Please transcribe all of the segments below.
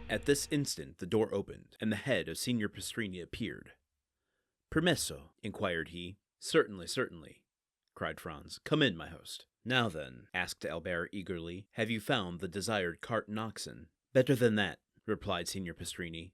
At this instant the door opened, and the head of Signor Pastrini appeared. "Permesso?" inquired he. "Certainly, certainly," cried Franz. "Come in, my host." "Now then," asked Albert eagerly, "have you found the desired cart and oxen?" "Better than that," replied Signor Pastrini,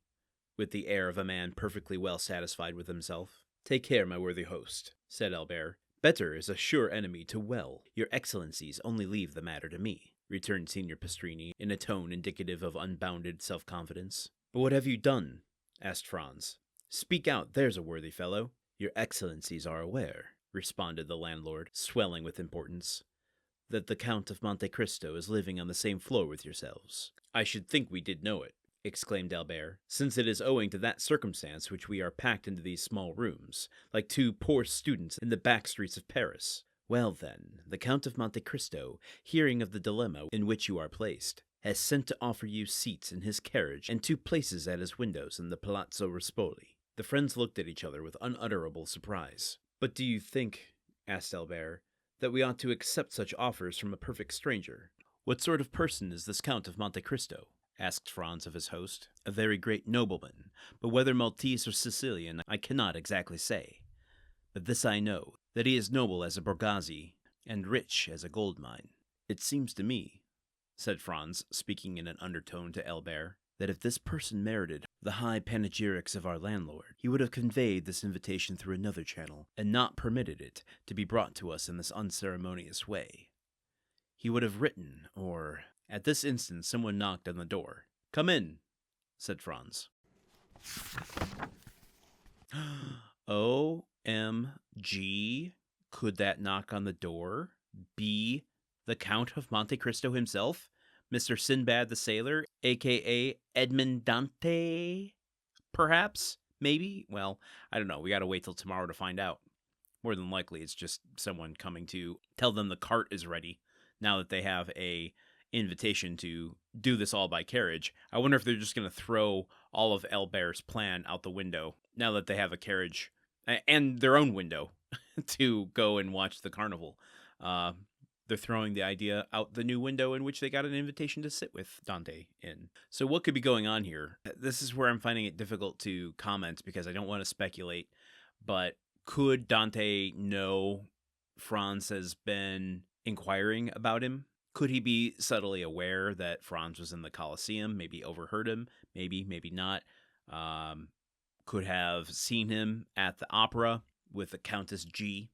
with the air of a man perfectly well satisfied with himself. "Take care, my worthy host," said Albert. "Better is a sure enemy to well. Your excellencies only leave the matter to me," returned Signor Pastrini, in a tone indicative of unbounded self-confidence. "But what have you done?" asked Franz. "Speak out, there's a worthy fellow." "Your excellencies are aware," responded the landlord, swelling with importance, "that the Count of Monte Cristo is living on the same floor with yourselves." "I should think we did know it," exclaimed Albert, "since it is owing to that circumstance which we are packed into these small rooms, like two poor students in the back streets of Paris. Well, then, the Count of Monte Cristo, hearing of the dilemma in which you are placed, has sent to offer you seats in his carriage and 2 places at his windows in the Palazzo Rospoli." The friends looked at each other with unutterable surprise. "But do you think," asked Albert, "that we ought to accept such offers from a perfect stranger?" "What sort of person is this Count of Monte Cristo?" asked Franz of his host. "A very great nobleman, but whether Maltese or Sicilian I cannot exactly say. But this I know, that he is noble as a Borghese, and rich as a gold mine." "It seems to me," said Franz, speaking in an undertone to Albert, "that if this person merited the high panegyrics of our landlord, he would have conveyed this invitation through another channel, and not permitted it to be brought to us in this unceremonious way. He would have written, or—" At this instant someone knocked on the door. "Come in," said Franz. OMG, could that knock on the door be the Count of Monte Cristo himself? Mr. Sinbad the Sailor, a.k.a. Edmond Dante? Perhaps? Maybe? Well, I don't know. We gotta wait till tomorrow to find out. More than likely, it's just someone coming to tell them the cart is ready, now that they have a invitation to do this all by carriage. I wonder if they're just going to throw all of Albert's plan out the window, now that they have a carriage, and their own window, to go and watch the carnival. They're throwing the idea out the new window in which they got an invitation to sit with Dante in. So what could be going on here? This is where I'm finding it difficult to comment because I don't want to speculate, but could Dante know Franz has been inquiring about him? Could he be subtly aware that Franz was in the Colosseum, maybe overheard him, maybe not? Could have seen him at the opera with the Countess G,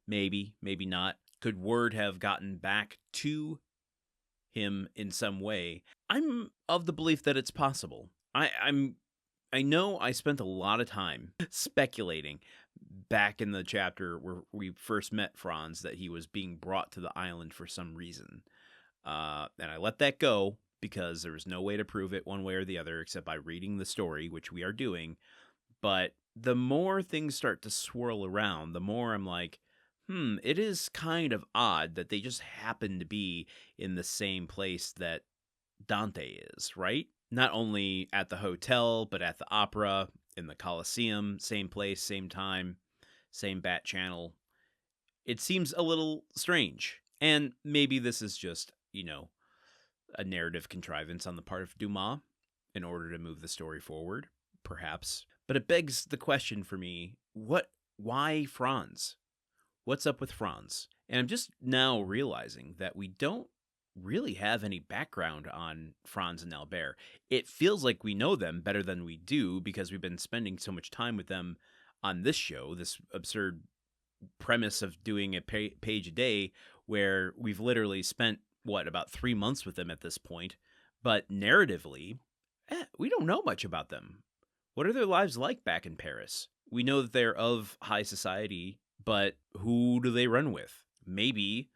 maybe not. Could word have gotten back to him in some way? I'm of the belief that it's possible. I know I spent a lot of time speculating back in the chapter where we first met Franz that he was being brought to the island for some reason. And I let that go because there was no way to prove it one way or the other except by reading the story, which we are doing. But the more things start to swirl around, the more I'm like, it is kind of odd that they just happen to be in the same place that Dante is, right? Not only at the hotel, but at the opera, in the Colosseum, same place, same time, same bat channel. It seems a little strange. And maybe this is just, a narrative contrivance on the part of Dumas in order to move the story forward, perhaps. But it begs the question for me, why Franz? What's up with Franz? And I'm just now realizing that we don't really have any background on Franz and Albert. It feels like we know them better than we do because we've been spending so much time with them on this show, this absurd premise of doing a page a day where we've literally spent, about 3 months with them at this point. But narratively, we don't know much about them. What are their lives like back in Paris? We know that they're of high society, but who do they run with? Maybe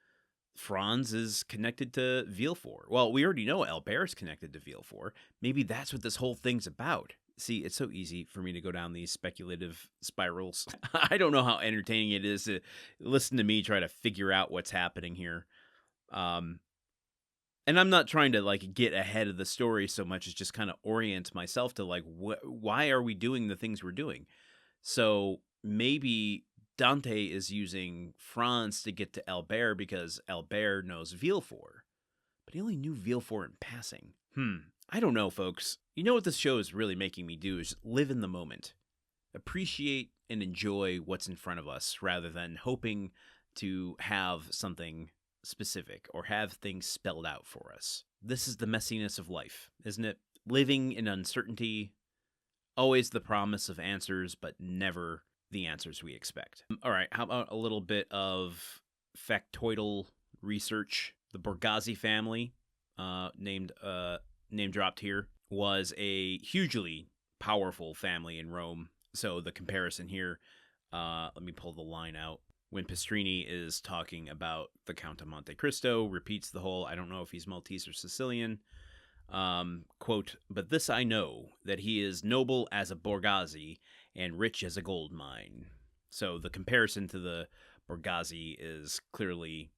Franz is connected to Villefort. Well, we already know Albert's connected to Villefort. Maybe that's what this whole thing's about. See, it's so easy for me to go down these speculative spirals. I don't know how entertaining it is to listen to me try to figure out what's happening here. And I'm not trying to get ahead of the story so much as just kind of orient myself to why are we doing the things we're doing? So maybe Dante is using Franz to get to Albert because Albert knows Villefort, but he only knew Villefort in passing. I don't know, folks. You know what this show is really making me do is live in the moment. Appreciate and enjoy what's in front of us rather than hoping to have something specific or have things spelled out for us. This is the messiness of life, isn't it? Living in uncertainty, always the promise of answers, but never the answers we expect. All right, how about a little bit of factoidal research? The Borghese family, name dropped here, was a hugely powerful family in Rome. So the comparison here, let me pull the line out. When Pastrini is talking about the Count of Monte Cristo, repeats the whole, I don't know if he's Maltese or Sicilian, quote, "But this I know, that he is noble as a Borghese and rich as a gold mine." So the comparison to the Borghese is clearly,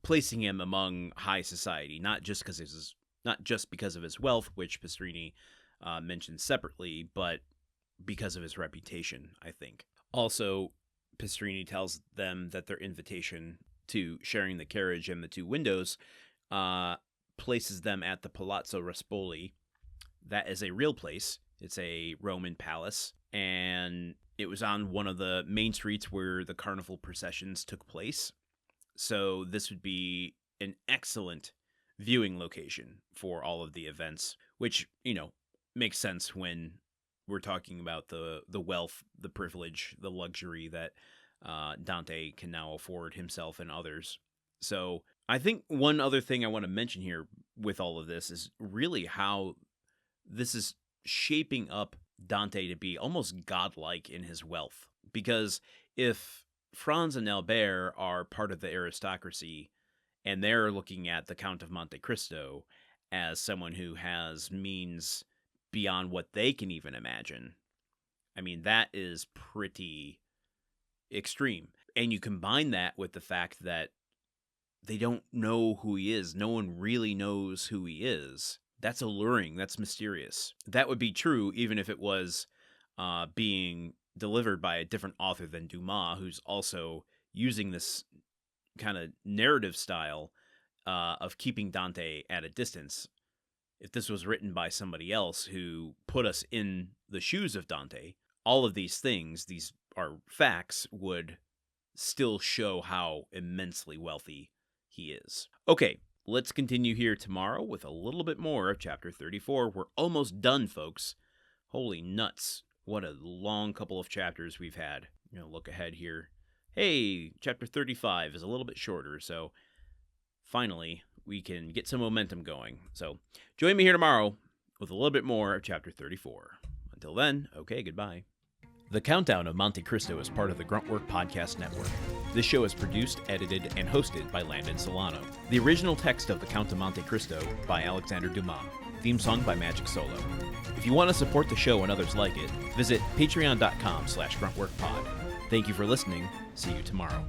placing him among high society, not just because of his wealth, which Pastrini mentioned separately, but because of his reputation, I think. Also, Pastrini tells them that their invitation to sharing the carriage and the two windows places them at the Palazzo Rospoli. That is a real place. It's a Roman palace, and it was on one of the main streets where the Carnival processions took place. So this would be an excellent viewing location for all of the events, which, makes sense when we're talking about the wealth, the privilege, the luxury that Dante can now afford himself and others. So I think one other thing I want to mention here with all of this is really how this is shaping up Dante to be almost godlike in his wealth. Because if Franz and Albert are part of the aristocracy, and they're looking at the Count of Monte Cristo as someone who has means beyond what they can even imagine, I mean, that is pretty extreme. And you combine that with the fact that they don't know who he is. No one really knows who he is. That's alluring. That's mysterious. That would be true even if it was being delivered by a different author than Dumas, who's also using this kind of narrative style of keeping Dante at a distance. If this was written by somebody else who put us in the shoes of Dante, all of these things, these are facts, would still show how immensely wealthy he is. Okay, let's continue here tomorrow with a little bit more of Chapter 34. We're almost done, folks. Holy nuts. What a long couple of chapters we've had. Look ahead here. Hey, Chapter 35 is a little bit shorter, so finally we can get some momentum going. So join me here tomorrow with a little bit more of Chapter 34. Until then, okay, goodbye. The Countdown of Monte Cristo is part of the Gruntwork Podcast Network. This show is produced, edited, and hosted by Landon Solano. The original text of The Count of Monte Cristo by Alexandre Dumas. Theme song by Magic Solo. If you want to support the show and others like it, visit patreon.com/gruntworkpod. Thank you for listening. See you tomorrow.